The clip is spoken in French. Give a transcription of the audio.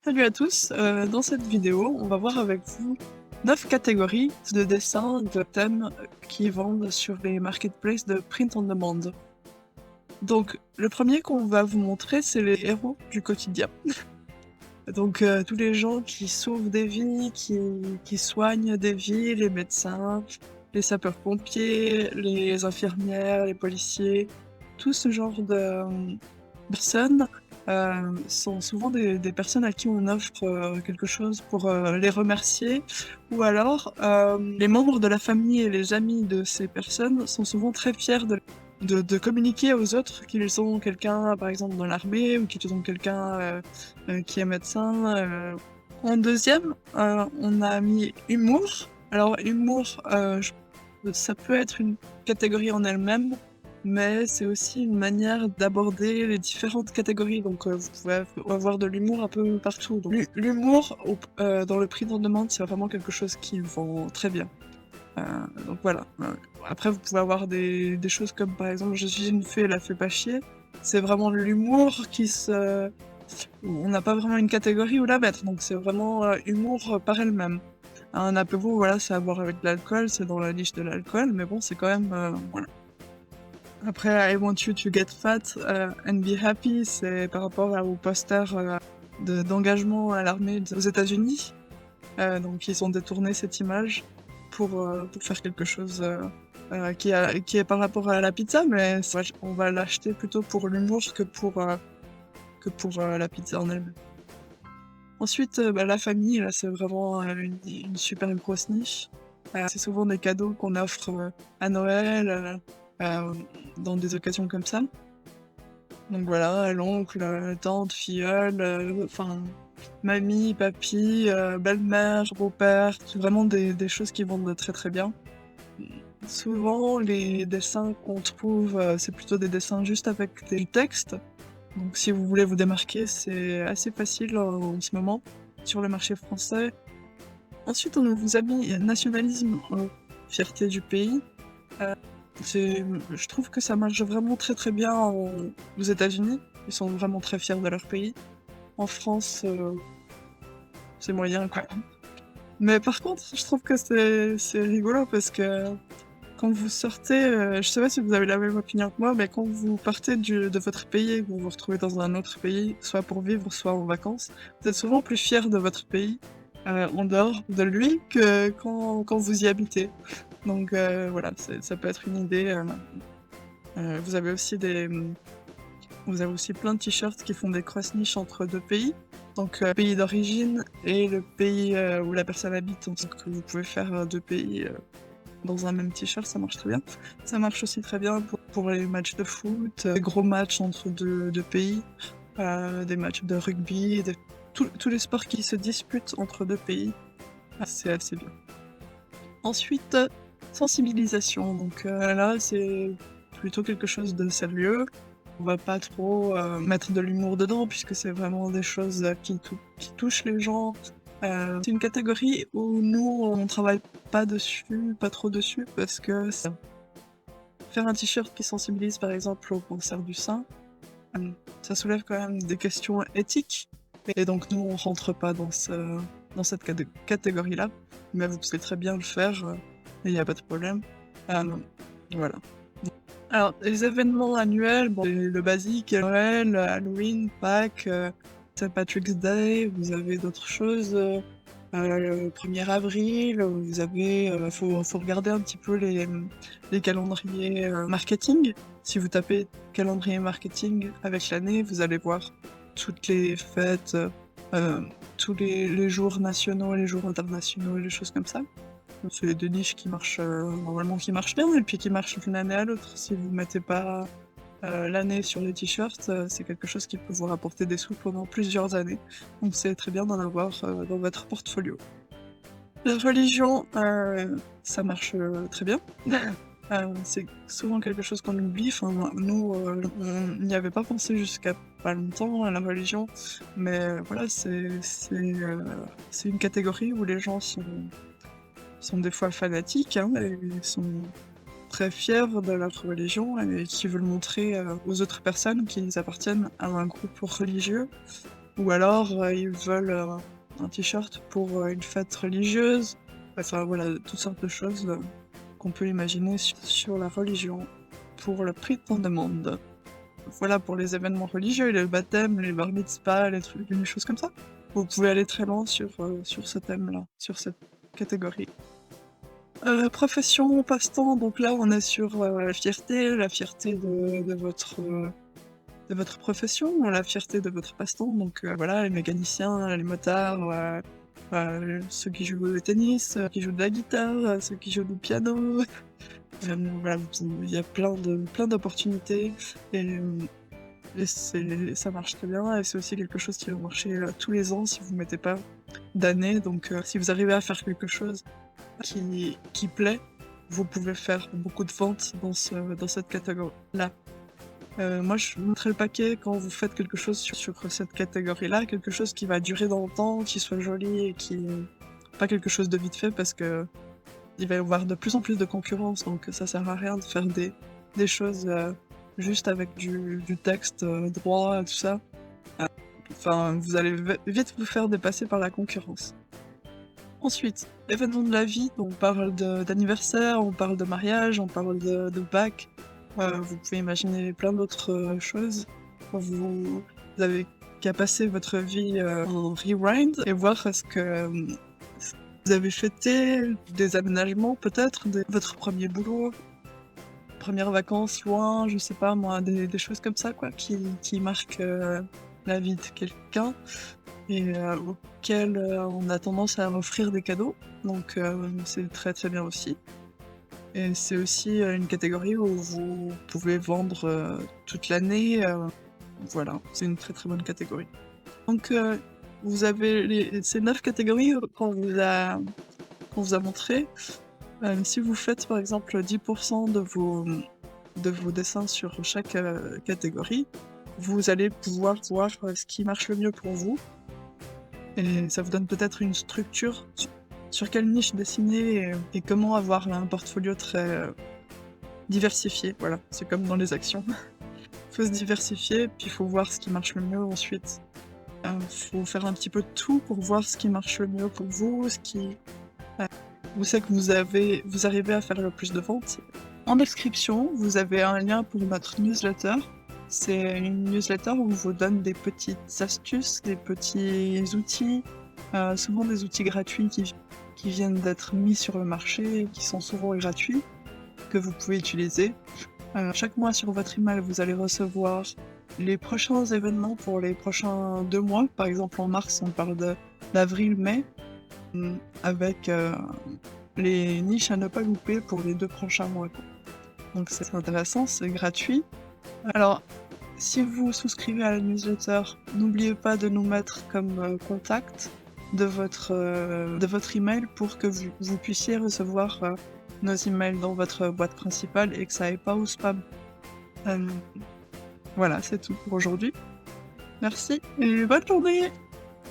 Salut à tous, dans cette vidéo, on va voir avec vous 9 catégories de dessins, de thèmes qui vendent sur les marketplaces de print on demand. Donc, le premier qu'on va vous montrer, c'est les héros du quotidien. Donc, tous les gens qui sauvent des vies, qui soignent des vies, les médecins, les sapeurs-pompiers, les infirmières, les policiers, tout ce genre de personnes sont souvent des personnes à qui on offre quelque chose pour les remercier, ou alors les membres de la famille et les amis de ces personnes sont souvent très fiers de communiquer aux autres qu'ils ont quelqu'un, par exemple, dans l'armée, ou qu'ils ont quelqu'un qui est médecin. En deuxième, on a mis humour. Alors, humour, ça peut être une catégorie en elle-même, mais c'est aussi une manière d'aborder les différentes catégories. Donc, vous pouvez avoir de l'humour un peu partout. Donc, l'humour dans le prix d'en demande, c'est vraiment quelque chose qui vend très bien. Donc voilà. Après, vous pouvez avoir des choses comme par exemple Je suis une fée, la fée pas chier. C'est vraiment l'humour qui se. On n'a pas vraiment une catégorie où la mettre, donc c'est vraiment humour par elle-même. Un apéro, voilà, c'est à boire avec de l'alcool, c'est dans la niche de l'alcool, mais bon, c'est quand même. Voilà. Après, I want you to get fat and be happy, c'est par rapport au poster d'engagement à l'armée aux États-Unis. Donc, ils ont détourné cette image pour faire quelque chose qui est par rapport à la pizza, mais on va l'acheter plutôt pour l'humour que pour la pizza en elle-même. Ensuite, la famille, là, c'est vraiment une super grosse niche. C'est souvent des cadeaux qu'on offre à Noël, dans des occasions comme ça. Donc voilà, l'oncle, tante, filleule, enfin, mamie, papy, belle-mère, beau-père, c'est vraiment des choses qui vendent très très bien. Souvent, les dessins qu'on trouve, c'est plutôt des dessins juste avec des textes. Donc si vous voulez vous démarquer, c'est assez facile en ce moment sur le marché français. Ensuite, on vous a mis nationalisme, fierté du pays. Je trouve que ça marche vraiment très très bien aux États-Unis. Ils sont vraiment très fiers de leur pays. En France, c'est moyen quoi. Mais par contre, je trouve que c'est rigolo parce que quand vous sortez, je sais pas si vous avez la même opinion que moi, mais quand vous partez de votre pays et que vous vous retrouvez dans un autre pays, soit pour vivre, soit en vacances, vous êtes souvent plus fier de votre pays en dehors de lui que quand vous y habitez. Donc voilà, ça peut être une idée. Vous avez aussi plein de t-shirts qui font des cross-niches entre deux pays. Donc le pays d'origine et le pays où la personne habite. Donc vous pouvez faire deux pays dans un même t-shirt, ça marche très bien. Ça marche aussi très bien pour les matchs de foot, des gros matchs entre deux pays, des matchs de rugby, tous les sports qui se disputent entre deux pays. C'est assez bien. Ensuite, sensibilisation. Donc là, c'est plutôt quelque chose de sérieux. On va pas trop mettre de l'humour dedans, puisque c'est vraiment des choses qui touchent les gens. C'est une catégorie où nous, on travaille pas trop dessus, parce que faire un t-shirt qui sensibilise par exemple au cancer du sein, ça soulève quand même des questions éthiques. Et donc nous, on rentre pas dans cette catégorie-là, mais vous pouvez très bien le faire, il n'y a pas de problème. Voilà. Alors, les événements annuels, bon, le basique, Noël, Halloween, Pâques, Saint Patrick's Day, vous avez d'autres choses, le 1er avril, vous avez, faut regarder un petit peu les calendriers marketing. Si vous tapez calendrier marketing avec l'année, vous allez voir toutes les fêtes, tous les jours nationaux, les jours internationaux, les choses comme ça. C'est des niches qui marchent normalement qui marchent bien, et puis qui marchent d'une année à l'autre. Si vous mettez pas l'année sur les t-shirts, c'est quelque chose qui peut vous rapporter des sous pendant plusieurs années. Donc c'est très bien d'en avoir dans votre portfolio. La religion, ça marche très bien. C'est souvent quelque chose qu'on oublie. Enfin, nous, on n'y avait pas pensé jusqu'à pas longtemps à la religion, mais voilà, c'est une catégorie où les gens sont des fois fanatiques, hein, et sont très fiers de leur religion et qui veulent montrer aux autres personnes qu'ils appartiennent à un groupe religieux. Ou alors, ils veulent, un t-shirt pour, une fête religieuse. Enfin voilà, toutes sortes de choses, qu'on peut imaginer sur la religion, pour le prix qu'on demande. Voilà pour les événements religieux, les baptêmes, les bar mitzvahs, les choses comme ça. Vous pouvez aller très loin sur ce thème-là, sur cette catégorie. Profession, passe-temps, donc là on est sur, la fierté de votre profession, la fierté de votre passe-temps, donc voilà, les mécaniciens, les motards, ceux qui jouent au tennis, qui jouent de la guitare, ceux qui jouent du piano. Voilà, il y a plein d'opportunités et ça marche très bien et c'est aussi quelque chose qui va marcher, tous les ans si vous mettez pas d'année, donc si vous arrivez à faire quelque chose qui plaît, vous pouvez faire beaucoup de ventes dans cette catégorie-là. Moi, je mettrais le paquet quand vous faites quelque chose sur cette catégorie-là, quelque chose qui va durer dans le temps, qui soit joli et qui pas quelque chose de vite fait parce que il va y avoir de plus en plus de concurrence, donc ça sert à rien de faire des choses, juste avec du texte, droit, tout ça. Enfin, vous allez vite vous faire dépasser par la concurrence. Ensuite, événements de la vie, on parle d'anniversaire, on parle de mariage, on parle de bac. Vous pouvez imaginer plein d'autres choses. Vous avez qu'à passer votre vie en rewind et voir ce que vous avez fêté, des aménagements peut-être, votre premier boulot, premières vacances loin, je sais pas moi, des choses comme ça quoi, qui marquent la vie de quelqu'un et auquel on a tendance à offrir des cadeaux. Donc c'est très très bien aussi. Et c'est aussi une catégorie où vous pouvez vendre toute l'année. Voilà, c'est une très très bonne catégorie. Donc vous avez ces 9 catégories qu'on vous a montrées. Si vous faites par exemple 10% de vos dessins sur chaque catégorie, vous allez pouvoir voir ce qui marche le mieux pour vous. Et ça vous donne peut-être une structure sur quelle niche dessiner et comment avoir un portfolio très diversifié. Voilà, c'est comme dans les actions. Faut se diversifier, puis il faut voir ce qui marche le mieux ensuite. Faut faire un petit peu de tout pour voir ce qui marche le mieux pour vous, où c'est que vous arrivez à faire le plus de ventes. En description, vous avez un lien pour notre newsletter. C'est une newsletter où on vous donne des petites astuces, des petits outils, souvent des outils gratuits qui viennent d'être mis sur le marché, qui sont souvent gratuits, que vous pouvez utiliser. Chaque mois sur votre email, vous allez recevoir les prochains événements pour les prochains 2 mois. Par exemple, en mars, on parle d'avril-mai, avec les niches à ne pas louper pour les 2 prochains mois. Donc c'est intéressant, c'est gratuit. Alors, si vous souscrivez à la newsletter, n'oubliez pas de nous mettre comme contact de votre email pour que vous puissiez recevoir nos emails dans votre boîte principale et que ça aille pas au spam. Voilà, c'est tout pour aujourd'hui. Merci et bonne journée!